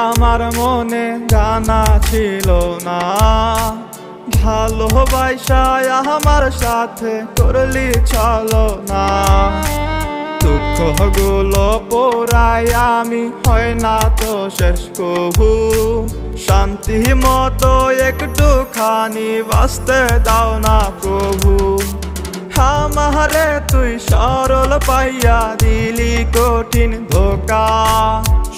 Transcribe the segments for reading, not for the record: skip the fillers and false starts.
আমার মনে জানা ছিল না, ভালোবাসায় আমার সাথে করলি চলো না। দুঃখগুলো পোড়াই আমি হয় না তো শেষ কবু, শান্তি মতো একটুখানি বাঁচতে দাও না প্রভু। আমারে তুই সরল পাইয়া দিলি কঠিন ধোকা,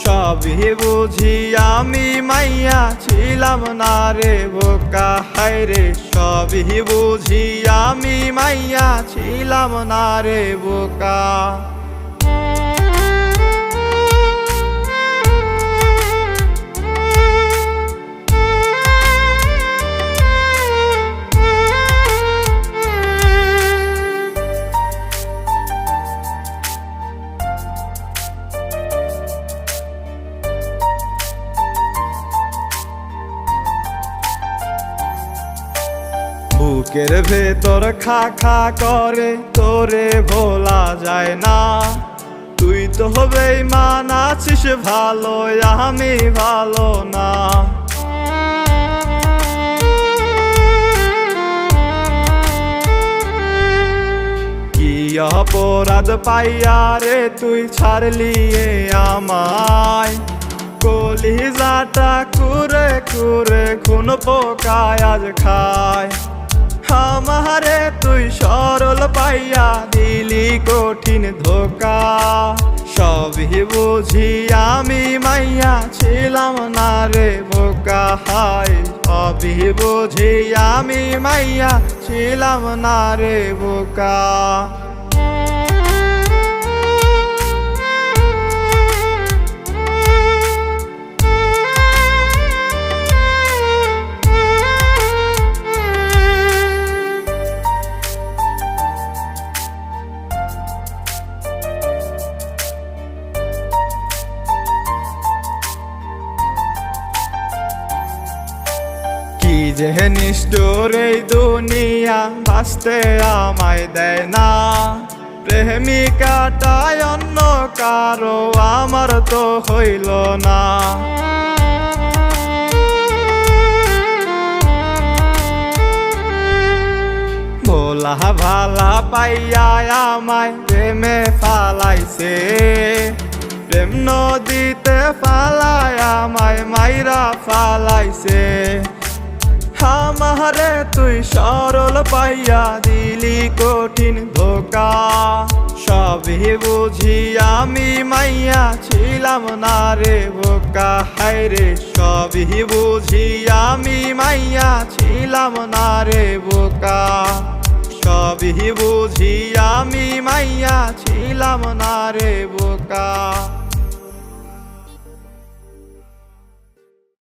সবই বুঝি আমি মাইয়া ছিলাম না রে বোকা। হায় রে সবই বুঝি আমি মাইয়া ছিলাম না রে বোকা। বুকের ভেতর খা খা করে তোরে ভোলা যায় না, তুই তো বেঈমান আছিস ভালো আমি ভালো না। কি অপরাধ পাইয়া রে তুই ছাড়লি আমায়, কলিজাটা কুরে কুরে খুন পোকায় আজ খায়। আমারে তুই সরল পাইয়া দিলি কঠিন ধোকা, সবই বুঝি আমি মাইয়া ছিলাম না রে বোকা। হায় সবই বুঝি আমি মাইয়া ছিলাম না রে বোকা। কি যে নিষ্ঠুর এই দুনিয়া বাঁচতে আমায় দেয় না, প্রেমিকাটায় অন্য কারো আমার তো হইল না। ভোলা ভালা পাইয়া আমায় প্রেমে ফালাইছে, প্রেম নদীতে ফালায় আমায় মাইরা ফালাইছে। আমারে তুই সরল পাইয়া দিলি কঠিন ধোকা, সবই বুঝি আমি মাইয়া ছিলাম না রে বোকা। হায় রে সবই বুঝি আমি মাইয়া ছিলাম না রে বোকা, সবই বুঝি আমি মাইয়া ছিলাম না রে বোকা।